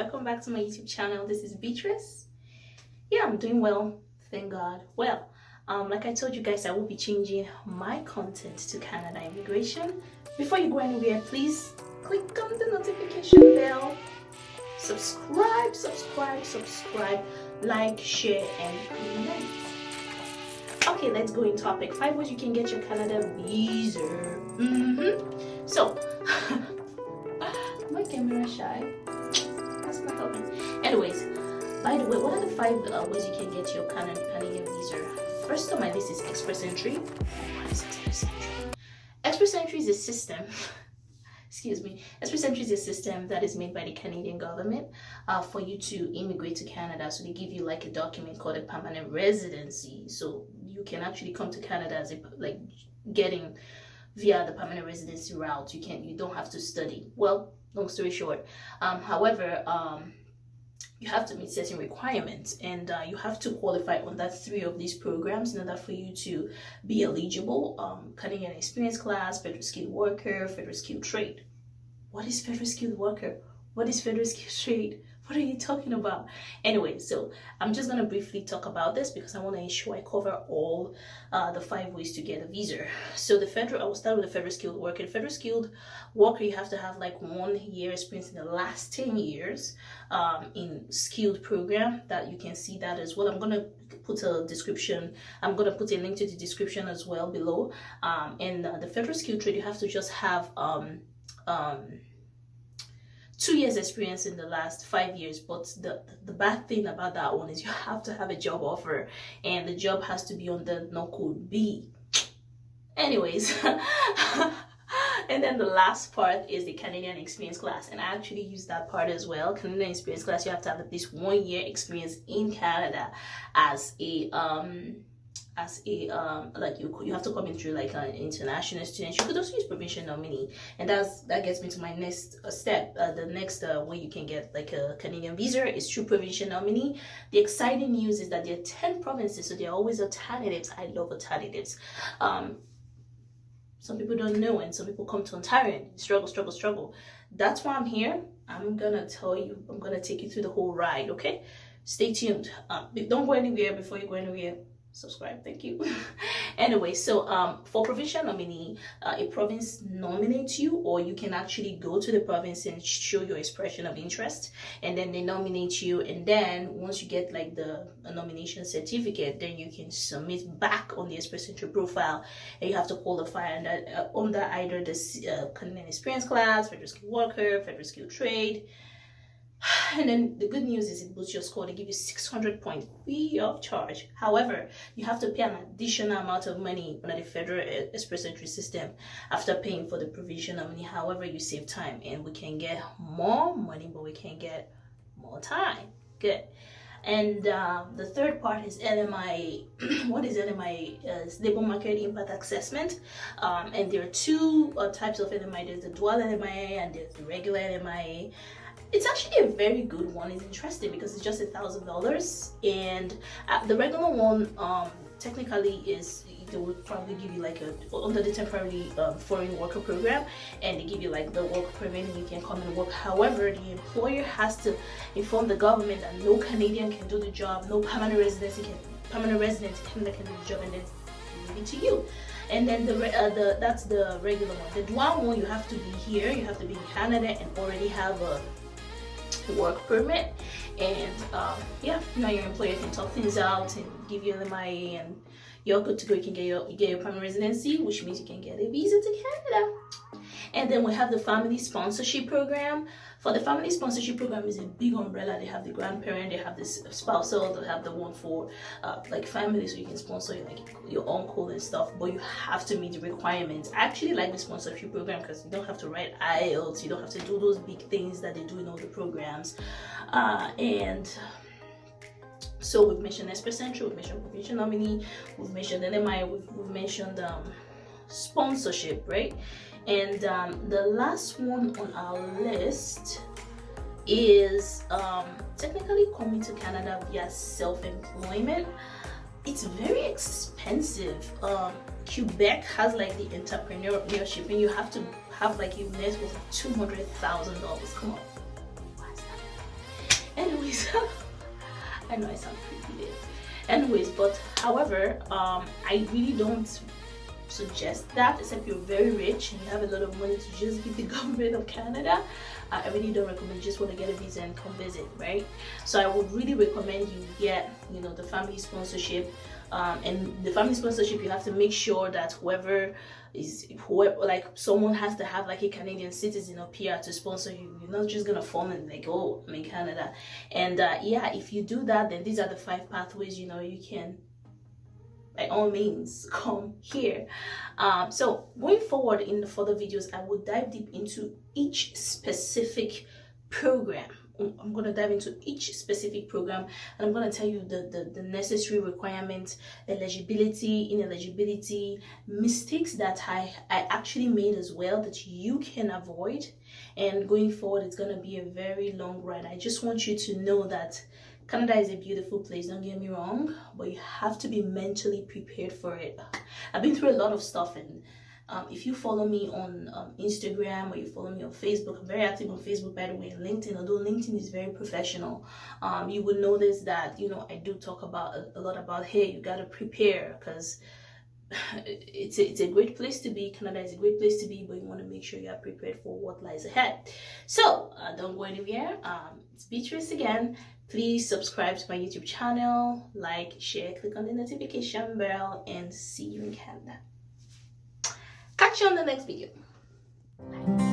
welcome back to my YouTube channel. This is Beatrice. Yeah, I'm doing well, thank God. Well, like I told you guys, I will be changing my content to Canada immigration. Before you go anywhere, please click on the notification bell, subscribe, like, share, and comment. Okay, let's go in topic 5 ways you can get your Canada visa. So my camera shy, that's not helping. Anyways, by the way, what are the 5 ways you can get your Canadian visa? First on my list is Express Entry. What is Express Entry? Express Entry is a system Express Entry is a system that is made by the Canadian government for you to immigrate to Canada. So they give you like a document called a permanent residency. So you can actually come to Canada as getting via the permanent residency route. You don't have to study. Well, long story short, however, you have to meet certain requirements, and you have to qualify on that 3 of these programs in order for you to be eligible. Canadian experience class, federal skilled worker, federal skilled trade. What is federal skilled worker? What is federal skilled trade? What are you talking about? Anyway, so I'm just going to briefly talk about this because I want to ensure I cover all the 5 ways to get a visa. So I will start with the federal skilled worker. The federal skilled worker, you have to have like 1 year experience in the last 10 years in skilled program. That you can see that as well. I'm going to put a description. I'm going to put a link to the description as well below. And the federal skilled trade, you have to just have 2 years experience in the last 5 years, but the bad thing about that one is you have to have a job offer, and the job has to be on the no code B. Anyways, and then the last part is the Canadian experience class, and I actually use that part as well. Canadian experience class, you have to have at least 1 year experience in Canada as a you have to come in through like an international student. You could also use provincial nominee, and that gets me to my next step. The next way you can get like a Canadian visa is through provincial nominee. The exciting news is that there are 10 provinces, so there are always alternatives. I love alternatives. Some people don't know, and some people come to Ontario and struggle. That's why I'm here. I'm gonna take you through the whole ride. Okay, stay tuned. Don't go anywhere. Before you go anywhere, subscribe, thank you. Anyway, so for provincial nominee, a province nominates you, or you can actually go to the province and show your expression of interest, and then they nominate you. And then once you get like the nomination certificate, then you can submit back on the Express Entry profile, and you have to qualify under either the Canadian experience class, federal skilled worker, federal skilled trade. And then the good news is it boosts your score. They give you 600 points free of charge. However, you have to pay an additional amount of money under the federal Express Entry system after paying for the provincial nominee. However, you save time, and we can get more money, but we can get more time. Good. And the third part is LMI. What is LMI? It's Labor Market Impact Assessment. And there are 2 types of LMI. There's the dual LMI and there's the regular LMI. It's actually a very good one. It's interesting because it's just $1,000, and the regular one technically is they will probably give you like under the temporary foreign worker program, and they give you like the work permit and you can come and work. However, the employer has to inform the government that no Canadian can do the job, no permanent resident in Canada can do the job, and then give it to you. And then that's the regular one. The dual one, you have to be here, you have to be in Canada and already have a work permit, and yeah, now your employer can talk things out and give you an MIA, and you're good to go. You can get your permanent residency, which means you can get a visa to Canada. And then we have the family sponsorship program. For the family sponsorship program is a big umbrella. They have the grandparent, they have this spousal, they have the one for like family, so you can sponsor like your uncle and stuff, but you have to meet the requirements. I actually like the sponsorship program because you don't have to write IELTS, you don't have to do those big things that they do in all the programs. And so we've mentioned Express Entry, we've mentioned provincial nominee, we've mentioned LMI, we've mentioned sponsorship, right? And the last one on our list is technically coming to Canada via self-employment. It's very expensive. Quebec has like the entrepreneurship, and you have to have like a net worth of $200,000. Come on, why is that? Anyways, I know I sound creepy there. Anyways, but however, I really don't suggest that, except you're very rich and you have a lot of money to just give the government of Canada. I really don't recommend. You just want to get a visa and come visit, right? So I would really recommend you get, you know, the family sponsorship. And the family sponsorship, you have to make sure that whoever, like someone has to have like a Canadian citizen or PR to sponsor you. You're not just gonna fall in like, oh, I'm in Canada. And yeah, if you do that, then these are the 5 pathways, you know, you can by all means come here. So going forward in the further videos, I will dive deep into each specific program. I'm going to dive into each specific program, and I'm going to tell you the necessary requirements, eligibility, ineligibility, mistakes that I actually made as well that you can avoid. And going forward, it's going to be a very long ride. I just want you to know that Canada is a beautiful place, don't get me wrong, but you have to be mentally prepared for it. I've been through a lot of stuff, and if you follow me on Instagram or you follow me on Facebook, I'm very active on Facebook, by the way, and LinkedIn, although LinkedIn is very professional. You will notice that, you know, I do talk about a lot about, hey, you got to prepare, because it's a great place to be. Canada is a great place to be, but you want to make sure you are prepared for what lies ahead. So don't go anywhere. It's Beatrice again. Please subscribe to my YouTube channel, like, share, click on the notification bell, and see you in Canada. Catch you on the next video. Bye.